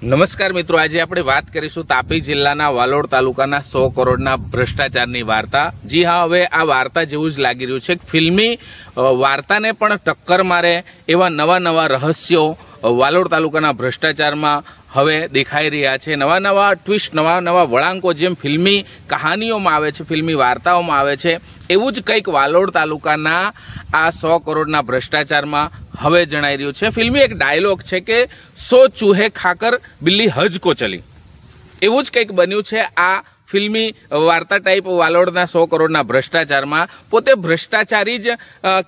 નમસ્કાર મિત્રો, આજે આપણે વાત કરીશું તાપી જિલ્લાના વાલોડ તાલુકાના 100 કરોડના ભ્રષ્ટાચારની વાર્તા। જી હા, હવે આ વાર્તા જેવું જ લાગી રહ્યું છે। ફિલ્મી વાર્તાને પણ ટક્કર મારે એવા નવા નવા રહસ્યો વાલોડ તાલુકાના ભ્રષ્ટાચારમાં હવે દેખાઈ રહ્યા છે। નવા નવા ટ્વિસ્ટ, નવા નવા વળાંકો જેમ ફિલ્મી કહાનીઓમાં આવે છે, ફિલ્મી વાર્તાઓમાં આવે છે, એવું જ કંઈક વાલોડ તાલુકાના આ 100 કરોડના ભ્રષ્ટાચારમાં હવે જણાઈ રહ્યું છે। ફિલ્મી એક ડાયલોગ છે કે 100 ચૂહે ખાકર બિલ્લી હજ કો ચલી, એવું જ કંઈક બન્યું છે આ ફિલ્મી વાર્તા ટાઈપ વાલોડના 100 કરોડના ભ્રષ્ટાચારમાં। પોતે ભ્રષ્ટાચારી જ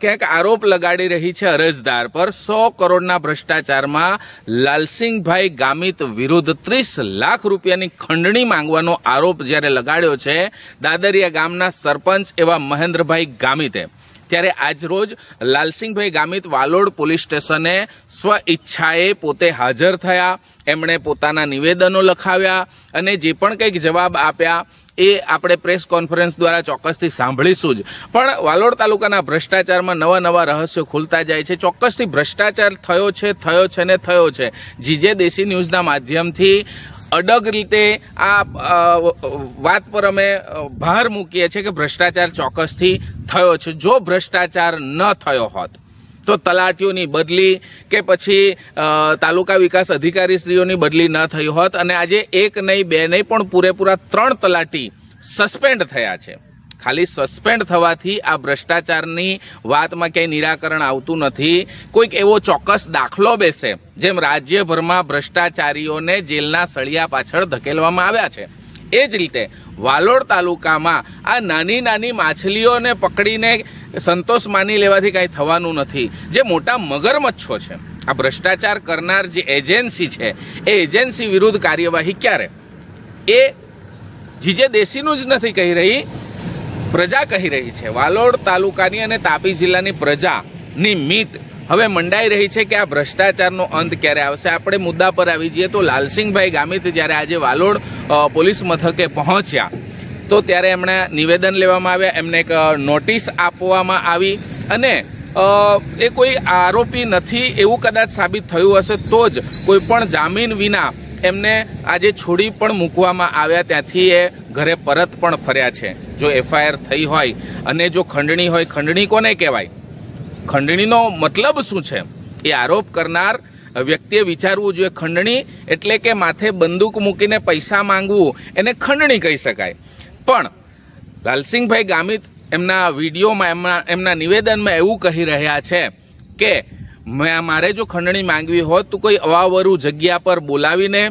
ક્યાંક આરોપ લગાડી રહી છે અરજદાર પર। 100 કરોડના ભ્રષ્ટાચારમાં લાલસિંહભાઈ ગામિત વિરુદ્ધ 30 લાખ રૂપિયાની ખંડણી માંગવાનો આરોપ જ્યારે લગાડ્યો છે દાદરિયા ગામના સરપંચ એવા મહેન્દ્રભાઈ ગામિતે, ત્યારે આજરોજ લાલસિંહભાઈ ગામિત વાલોડ પોલીસ સ્ટેશને સ્વ ઈચ્છાએ પોતે હાજર થયા। એમણે પોતાના નિવેદનો લખાવ્યા અને જે પણ કંઈક જવાબ આપ્યા એ આપણે પ્રેસ કોન્ફરન્સ દ્વારા ચોક્કસથી સાંભળીશું જ। પણ વાલોડ તાલુકાના ભ્રષ્ટાચારમાં નવા નવા રહસ્યો ખુલતા જાય છે। ચોક્કસથી ભ્રષ્ટાચાર થયો છે ને થયો છે। જીજે દેશી ન્યૂઝના માધ્યમથી અડગ રીતે આ વાત પર અમે ભાર મૂકીએ છીએ કે ભ્રષ્ટાચાર ચોક્કસથી થયો છે। જો ભ્રષ્ટાચાર ન થયો હોત તો તલાટીઓની બદલી કે પછી તાલુકા વિકાસ અધિકારીશ્રીઓની બદલી ન થઈ હોત અને આજે એક નહીં, બે નહીં, પણ પૂરેપૂરા 3 તલાટી સસ્પેન્ડ થયા છે। ખાલી સસ્પેન્ડ થવાથી આ ભ્રષ્ટાચારની વાતમાં ક્યાંય નિરાકરણ આવતું નથી। કોઈક એવો ચોક્કસ દાખલો બેસે જેમ રાજ્યભરમાં ભ્રષ્ટાચારીઓને જેલના સળિયા પાછળ ધકેલવામાં આવ્યા છે, એ જ રીતે વાલોડ તાલુકામાં આ નાની નાની માછલીઓને પકડીને સંતોષ માની લેવાથી કાંઈ થવાનું નથી। જે મોટા મગરમચ્છો છે, આ ભ્રષ્ટાચાર કરનાર જે એજન્સી છે એ એજન્સી વિરુદ્ધ કાર્યવાહી ક્યારે, એ જીજે દેશીનું જ નથી કહી રહી, પ્રજા કહી રહી છે। વાલોડ તાલુકાની અને તાપી જિલ્લાની પ્રજાની મીટ હવે મંડાઈ રહી છે કે આ ભ્રષ્ટાચારનો અંત ક્યારે આવશે। આપણે મુદ્દા પર આવી જઈએ તો લાલસિંહભાઈ ગામિત જ્યારે આજે વાલોડ પોલીસ મથકે પહોંચ્યા તો ત્યારે એમણે નિવેદન લેવામાં આવ્યા, એમને એક નોટિસ આપવામાં આવી અને એ કોઈ આરોપી નથી એવું કદાચ સાબિત થયું હશે તો જ કોઈ પણ જામીન વિના એમને આજે છોડી પણ મૂકવામાં આવ્યા। ત્યાંથી એ ઘરે પરત પણ ફર્યા છે। જો એફઆઈઆર થઈ હોય અને જો ખંડણી હોય, ખંડણી કોને કહેવાય, ખંડણીનો મતલબ શું છે એ આરોપ કરનાર વ્યક્તિએ વિચારવું જોઈએ। ખંડણી એટલે કે માથે બંદૂક મૂકીને પૈસા માંગવું, એને ખંડણી કહી શકાય। પણ લાલસિંહભાઈ ગામિત એમના વિડીયોમાં, એમના નિવેદનમાં એવું કહી રહ્યા છે કે મારે જો ખંડણી માંગવી હોત તો કોઈ અવાવરું જગ્યા પર બોલાવીને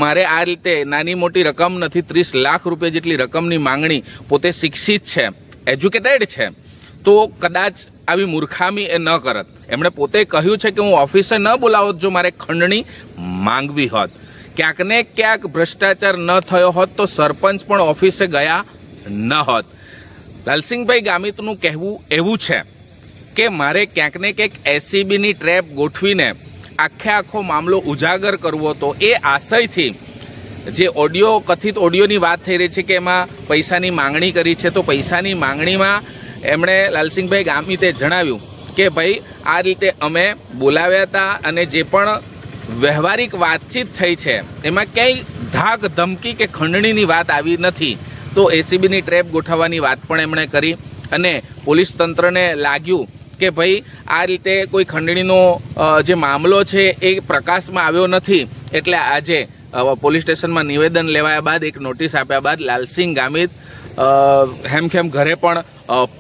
મારે આ રીતે નાની મોટી રકમ નથી, 30 લાખ રૂપિયા જેટલી રકમની માંગણી, પોતે શિક્ષિત છે, એજ્યુકેટેડ છે, તો કદાચ આવી મૂર્ખામી એ ન કરત। એમણે પોતે કહ્યું છે કે હું ઓફિસે ન બોલાવત જો મારે ખંડણી માંગવી હોત। ક્યાંક ને ક્યાંક ભ્રષ્ટાચાર ન થયો હોત તો સરપંચ પણ ઓફિસે ગયા ન હોત। લાલસિંહભાઈ ગામિતનું કહેવું એવું છે કે મારે ક્યાંક ને ક્યાંક એસીબીની ટ્રેપ ગોઠવીને આખો મામલો ઉજાગર કરવો હતો। એ આશયથી જે કથિત ઓડિયોની વાત થઈ રહી છે કે એમાં પૈસાની માંગણી કરી છે, તો પૈસાની માંગણીમાં એમણે લાલસિંહભાઈ ગામિતે જણાવ્યું કે ભાઈ આ રીતે અમે બોલાવ્યા હતા અને જે પણ વ્યવહારિક વાતચીત થઈ છે એમાં ક્યાંય ધાક ધમકી કે ખંડણીની વાત આવી નથી। તો એસીબીની ટ્રેપ ગોઠવવાની વાત પણ એમણે કરી અને પોલીસ તંત્રને લાગ્યું કે ભાઈ આ રીતે કોઈ ખંડણીનો જે મામલો છે એ પ્રકાશમાં આવ્યો નથી, એટલે આજે પોલીસ સ્ટેશનમાં નિવેદન લેવાયા બાદ, એક નોટિસ આપ્યા બાદ લાલસિંહ ગામિત હેમખેમ ઘરે પણ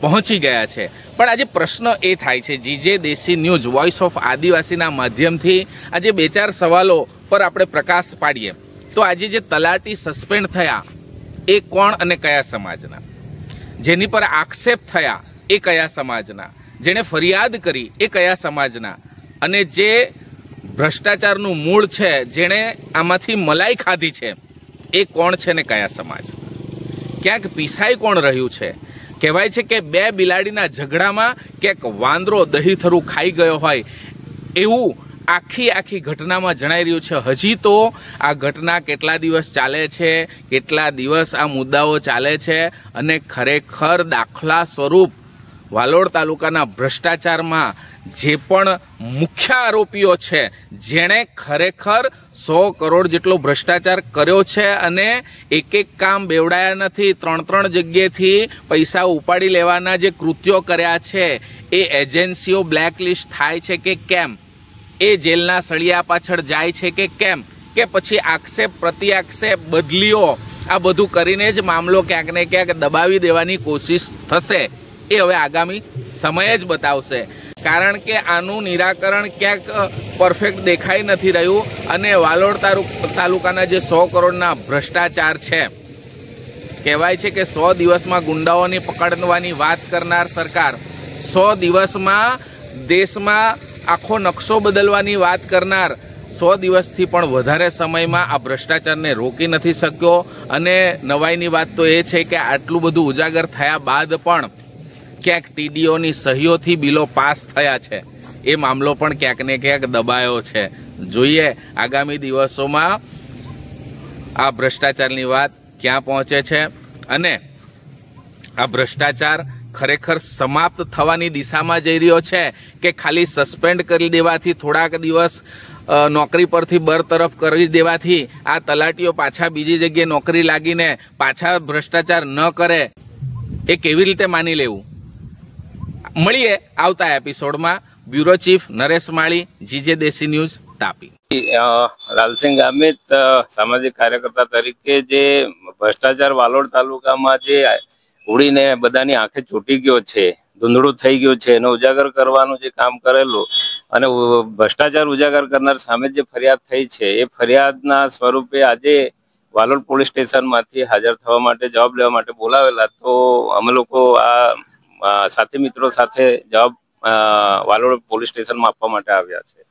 પહોંચી ગયા છે। પણ આજે પ્રશ્ન એ થાય છે, જીજે દેશી ન્યૂઝ વોઇસ ઓફ આદિવાસીના માધ્યમથી આજે 2-4 સવાલો પર આપણે પ્રકાશ પાડીએ તો આજે જે તલાટી સસ્પેન્ડ થયા એ કોણ અને કયા સમાજના, જેની પર આક્ષેપ થયા એ કયા સમાજના, જેણે ફરિયાદ કરી એ કયા સમાજના, અને જે ભ્રષ્ટાચારનું મૂળ છે, જેણે આમાંથી મલાઈ ખાધી છે એ કોણ છે ને કયા સમાજ। ક્યાંક પીસાઈ કોણ રહ્યું છે। કહેવાય છે કે 2 બિલાડીના ઝઘડામાં ક્યાંક વાંદરો દહીથરું ખાઈ ગયો હોય એવું આખી ઘટનામાં જણાઈ રહ્યું છે। હજી તો આ ઘટના કેટલા દિવસ ચાલે છે, કેટલા દિવસ આ મુદ્દાઓ ચાલે છે અને ખરેખર દાખલા સ્વરૂપ વાલોડ તાલુકાના ભ્રષ્ટાચારમાં જે પણ મુખ્ય આરોપીઓ છે, જેણે ખરેખર 100 કરોડ જેટલો ભ્રષ્ટાચાર કર્યો છે અને એક કામ બેવડાયા નથી, 3 જગ્યાએથી પૈસા ઉપાડી લેવાના જે કૃત્યો કર્યા છે, એ એજન્સીઓ બ્લેકલિસ્ટ થાય છે કે કેમ, એ જેલના સળિયા પાછળ જાય છે કે કેમ, કે પછી આક્ષેપ પ્રતિ આક્ષેપ બદલીઓ, આ બધું કરીને જ મામલો ક્યાંક ને ક્યાંક દબાવી દેવાની કોશિશ થશે, એ હવે આગામી સમય જ બતાવશે. કારણ કે આનું નિરાકરણ ક્યાંક પરફેક્ટ દેખાઈ નથી રહ્યું અને વાલોડ તાલુકાના જે 100 કરોડના ભ્રષ્ટાચાર છે, કહેવાય છે કે 100 દિવસમાં ગુંડાઓની પકડવાની વાત કરનાર સરકાર 100 દિવસમાં દેશમાં આખો નકશો બદલવાની વાત કરનાર 100 દિવસથી પણ વધારે સમયમાં આ ભ્રષ્ટાચારને રોકી નથી શક્યો. અને નવાઈની વાત તો એ છે કે આટલું બધું ઉજાગર થયા બાદ પણ ક્યાંક ટીડીઓની સહીઓથી બિલો પાસ થયા છે, એ મામલો પણ ક્યાંક ને ક્યાંક દબાયો છે. જોઈએ આગામી દિવસોમાં આ ભ્રષ્ટાચારની વાત ક્યાં પહોંચે છે અને આ ભ્રષ્ટાચાર ખરેખર સમાપ્ત થવાની દિશામાં જઈ રહ્યો છે કે ખાલી સસ્પેન્ડ કરી દેવાથી, થોડાક દિવસ નોકરી પરથી બરતરફ કરી દેવાથી આ તલાટીઓ પાછા બીજી જગ્યાએ નોકરી લાગીને પાછા ભ્રષ્ટાચાર ન કરે, એ કેવી રીતે માની લેવું? મળીએ આવતા એપિસોડમાં. બ્યુરો ચીફ નરેશ માળી, જીજે દેશી ન્યૂઝ, તાપી. લાલસિંહ ગામિત સામાજિક કાર્યકર્તા તરીકે જે ભ્રષ્ટાચાર વાલોડ તાલુકામાં જે ઉડીને બધાની આંખે ચોંટી ગયો છે, ધૂંધળું થઈ ગયું છે, એને ઉજાગર કરવાનું જે કામ કરેલું અને ભ્રષ્ટાચાર ઉજાગર કરનાર સામે જે ફરિયાદ થઈ છે, એ ફરિયાદના સ્વરૂપે આજે વાલોડ પોલીસ સ્ટેશનમાંથી હાજર થવા માટે, જવાબ લેવા માટે બોલાવેલા. તો અમે લોકો આ સાથી મિત્રો સાથે જવાબ વાલોડ પોલીસ સ્ટેશનમાં આપવા માટે આવ્યા છે.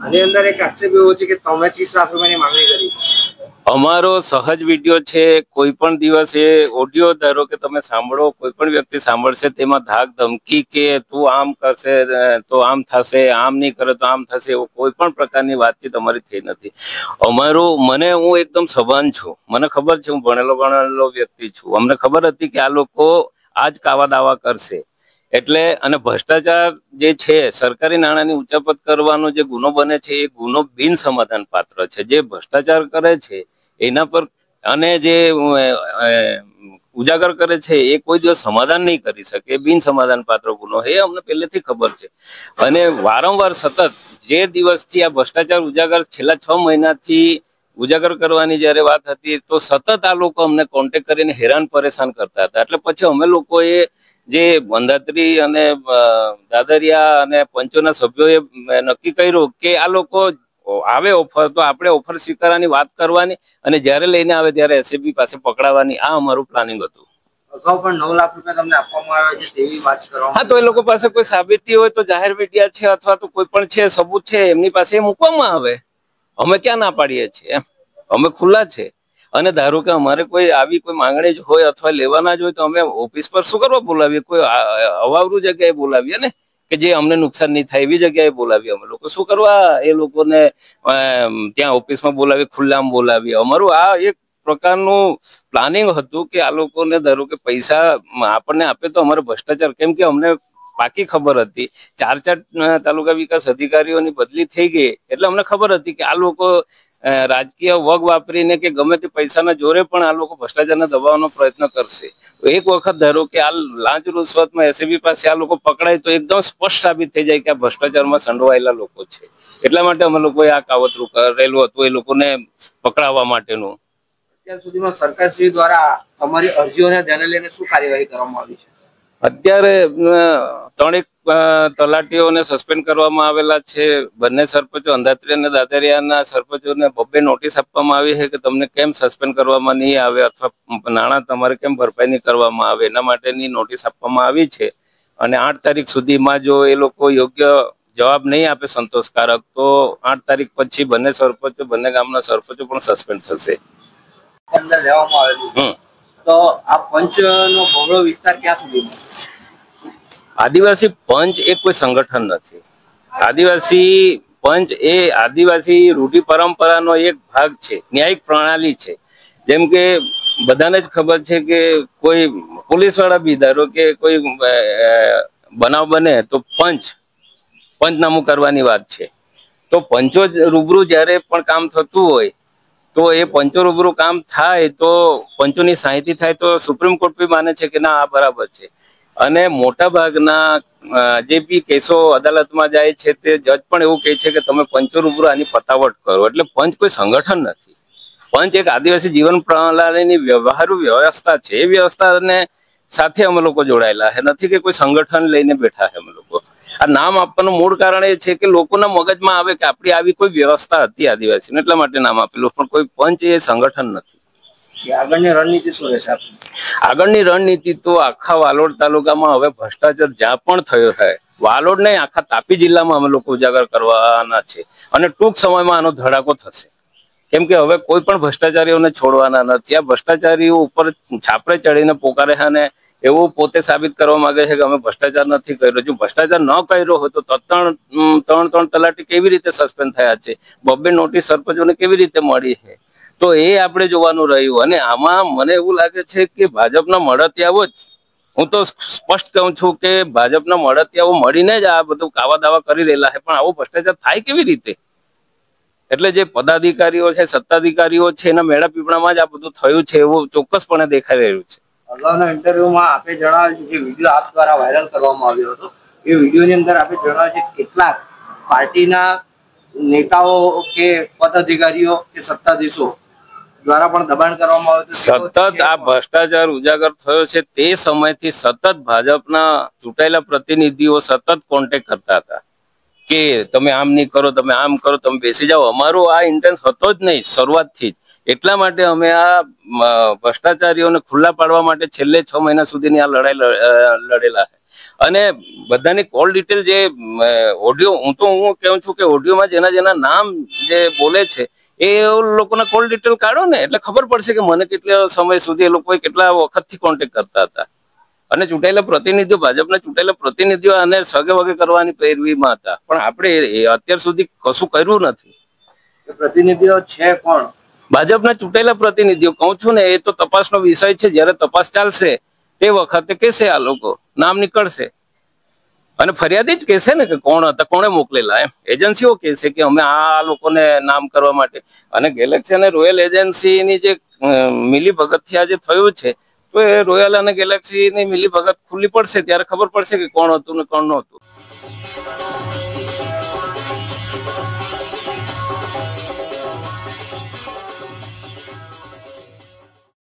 આની અંદર એક આક્ષેપ એવો છે કે તમે 30 લાખ રૂપિયાની માંગણી કરી. અમારો સહજ વિડીયો છે. કોઈ પણ દિવસ એ ઓડિયો ધારો કે તમે સાંભળો, કોઈ પણ વ્યક્તિ સાંભળશે, તેમાં ધાક ધમકી કે તું આમ કરશે તો આમ થશે, આમ નહીં કરે તો આમ થશે, એવો કોઈ પણ પ્રકારની વાતચીત અમારી થઈ નથી. હું એકદમ સભાન છું, મને ખબર છે, હું ભણેલો વ્યક્તિ છું. અમને ખબર હતી કે આ લોકો આજ કાવા દાવા કરશે એટલે. અને ભ્રષ્ટાચાર જે છે, સરકારી નાણાંની ઉચાપત કરવાનો જે ગુનો બને છે, એ ગુનો બિન સમાધાન પાત્ર છે. જે ભ્રષ્ટાચાર કરે છે એના પર અને જે ઉજાગર કરે છે એ કોઈ દિવસ સમાધાન નહીં કરી શકે, બિન સમાધાન પાત્ર ગુનો, એ અમને પહેલેથી ખબર છે. અને વારંવાર સતત જે દિવસથી આ ભ્રષ્ટાચાર ઉજાગર છેલ્લા 6 મહિનાથી ઉજાગર કરવાની જયારે વાત હતી, તો સતત આ લોકો અમને કોન્ટેક્ટ કરીને હેરાન પરેશાન કરતા હતા. એટલે પછી અમે લોકોએ જે બંધાત્રી અને દાદરિયા અને પંચોના સભ્યોએ નક્કી કર્યું કે આ લોકો આવે ઓફર તો આપણે ઓફર સ્વીકારવાની વાત કરવાની અને જ્યારે લઈને આવે ત્યારે એસએબી પાસે પકડાવાની, આ અમારું પ્લાનિંગ હતું. અગાઉ પણ 9 લાખ રૂપિયા તમને આપવામાં આવ્યા છે તેવી વાત કરવામાં. હા, તો એ લોકો પાસે કોઈ સાબિતી હોય તો જાહેર મીડિયા છે અથવા તો કોઈ પણ છે સબૂત છે, એમની પાસે મૂકવામાં આવે. અમે ક્યાં ના પાડીએ છીએ, અમે ખુલ્લા છે. અને ધારો કે અમારે કોઈ આવી કોઈ માંગણી જ હોય અથવા લેવાના જ હોય તો અમે ઓફિસ પર શું કરવા બોલાવીએ? કોઈ અવાવરું જગ્યાએ બોલાવીએ ને, કે જે અમને નુકસાન નહીં થાય એવી જગ્યાએ બોલાવીએ. અમે લોકો શું કરવા એ લોકોને ત્યાં ઓફિસમાં બોલાવી, ખુલ્લામાં બોલાવીએ? અમારું આ એક પ્રકારનું પ્લાનિંગ હતું કે આ લોકોને ધારો કે પૈસા આપણને આપે તો અમારે ભ્રષ્ટાચાર, કેમ કે અમને પાકી ખબર હતી 4 તાલુકા વિકાસ અધિકારીઓની બદલી થઈ ગઈ, એટલે અમને ખબર હતી કે આ લોકો રાજકીય વગ વાપરીને કે ગમે તે પૈસાના જોરે પણ આ લોકો ભ્રષ્ટાચારને દબાવવાનો પ્રયત્ન કરશે. એક વખત ધારો કે આ લાંચ રૂશ્વતમાં એસએબી પાસે આ લોકો પકડાય તો એકદમ સ્પષ્ટ સાબિત થઈ જાય કે આ ભ્રષ્ટાચારમાં સંડોવાયેલા લોકો છે. એટલા માટે અમે લોકોએ આ કાવતરું કરેલું હતું એ લોકોને પકડાવવા માટેનું. અત્યાર સુધીમાં સરકારશ્રી દ્વારા તમારી અરજીઓને ધ્યાને લઈને શું કાર્યવાહી કરવામાં આવી છે? અત્યારે 3 તલાટીઓને સસ્પેન્ડ કરવામાં આવેલા છે. બંને સરપંચો, અંધાત્રી અને દાદરિયાના સરપંચોને 2 નોટિસ આપવામાં આવી છે કે તમને કેમ સસ્પેન્ડ કરવામાં નહીં આવે અથવા નાણાં તમારે કેમ ભરપાઈ નહીં કરવામાં આવે, એના માટેની નોટિસ આપવામાં આવી છે. અને 8 તારીખ સુધીમાં જો એ લોકો યોગ્ય જવાબ નહીં આપે સંતોષકારક, તો 8 તારીખ પછી બંને સરપંચો, બંને ગામના સરપંચો પણ સસ્પેન્ડ થશે. અંદર લેવામાં આવેલું. તો આ પંચનો બહોળો વિસ્તાર ક્યાં સુધીમાં? આદિવાસી પંચ એ કોઈ સંગઠન નથી. આદિવાસી પંચ એ આદિવાસી રૂઢિ પરંપરાનો એક ભાગ છે, ન્યાયિક પ્રણાલી છે. જેમ કે બધાને જ ખબર છે કે કોઈ પોલીસ વાળા બી ધારો કે કોઈ બનાવ બને તો પંચનામું કરવાની વાત છે. તો પંચો રૂબરૂ જ્યારે પણ કામ થતું હોય તો એ પંચો રૂબરૂ કામ થાય તો પંચોની સાહિતી થાય તો સુપ્રીમ કોર્ટ બી માને છે કે ના આ બરાબર છે. અને મોટા ભાગના જે બી કેસો અદાલતમાં જાય છે તે જજ પણ એવું કહે છે કે તમે પંચો રૂબરૂ આની પતાવટ કરો. એટલે પંચ કોઈ સંગઠન નથી. પંચ એક આદિવાસી જીવન પ્રણાલીની વ્યવહારુ વ્યવસ્થા છે. એ વ્યવસ્થાને સાથે અમે લોકો જોડાયેલા છે, નથી કે કોઈ સંગઠન લઈને બેઠા છે. અમે લોકો આ નામ આપવાનું મૂળ કારણ એ છે કે લોકોના મગજમાં આવે કે આપણી આવી કોઈ વ્યવસ્થા હતી આદિવાસીને, એટલા માટે નામ આપેલું. પણ કોઈ પંચ એ સંગઠન નથી. આગળની રણનીતિ શું રહેશે આપની? આગળની રણનીતિ તો આખા વાલોડ તાલુકામાં હવે ભ્રષ્ટાચાર જ્યાં પણ થયો છે, વાલોડ નહીં આખા તાપી જિલ્લામાં અમે લોકો ઉજાગર કરવાના છે. અને ટૂંક સમયમાં આનો ધડાકો થશે. કેમ કે હવે કોઈ પણ ભ્રષ્ટાચારીઓને છોડવાના નથી. આ ભ્રષ્ટાચારીઓ ઉપર છાપરે ચડીને પોકારે છે અને એવું પોતે સાબિત કરવા માંગે છે કે અમે ભ્રષ્ટાચાર નથી કર્યો. જો ભ્રષ્ટાચાર ન કર્યો હોય તો ત્રણ તલાટી કેવી રીતે સસ્પેન્ડ થયા છે, 2 નોટિસ સરપંચોને કેવી રીતે મળી છે, તો એ આપણે જોવાનું રહ્યું. અને આમાં મને એવું લાગે છે કે ભાજપના મળતિયાઓ જ, હું તો સ્પષ્ટ કહું છું કે ભાજપના મળતિયાઓ મળીને જ આ બધું કાવા દાવા કરી રહેલા છે. પણ આવો ભ્રષ્ટાચાર થાય કેવી રીતે? એટલે જે પદાધિકારીઓ છે, સત્તાધિકારીઓ છે, એના મેળા પીપળામાં જ આ બધું થયું છે એવું ચોક્કસપણે દેખાઈ રહ્યું છે. અગાઉના ઇન્ટરવ્યુમાં આપે જણાવ્યું છે, જે વિડીયો આપ દ્વારા વાયરલ કરવામાં આવ્યો હતો, એ વિડીયોની અંદર આપે જણાવ્યું છે કેટલાક પાર્ટીના નેતાઓ કે પદાધિકારીઓ કે સત્તાધીશો દ્વારા પણ દબાણ કરવામાં આવ્યું. સતત આ ભ્રષ્ટાચાર ઉજાગર થયો છે તે સમયથી સતત ભાજપના ચૂંટાયેલા પ્રતિનિધિઓ સતત કોન્ટેક્ટ કરતા હતા કે તમે આમ નહીં કરો, તમે આમ કરો, તમે બેસી જાઓ. અમારો આ ઇન્ટેન્સ હતો જ નહીં શરૂઆતથી જ. એટલા માટે અમે આ ભ્રષ્ટાચારીઓને ખુલ્લા પાડવા માટે છેલ્લે 6 મહિના સુધીની આ લડાઈ લડેલા છે. અને બધાની કોલ ડિટેલ જે ઓડિયો, હું કહું છું કે ઓડિયોમાં જેના નામ જે બોલે છે એ લોકોના કોલ ડિટેલ કાઢો ને, એટલે ખબર પડશે કે મને કેટલા સમય સુધી એ લોકોએ કેટલા વખતથી કોન્ટેક્ટ કરતા હતા. અને ચૂંટાયેલા પ્રતિનિધિઓ, ભાજપના ચૂંટાયેલા પ્રતિનિધિઓ અને સગે વગે કરવાની પેરવીમાં હતા. પણ આપણે અત્યાર સુધી કશું કર્યું નથી. પ્રતિનિધિઓ છે કોણ? ભાજપના ચૂંટાયેલા પ્રતિનિધિઓ કહું છું ને, એ તો તપાસનો વિષય છે. જ્યારે તપાસ ચાલશે તે વખતે કહેશે, આ લોકો નામ નીકળશે અને ફરિયાદી જ કહેશે ને કે કોણ હતા, કોણે મોકલેલા. એમ એજન્સીઓ કહેશે કે અમે આ લોકોને નામ કરવા માટે. અને ગેલેક્સી અને રોયલ એજન્સીની જે મિલીભગતથી આ જે થયું છે, તો એ રોયલ અને ગેલેક્સીની મિલીભગત ખુલ્લી પડશે ત્યારે ખબર પડશે કે કોણ હતું ને કોણ નહોતું.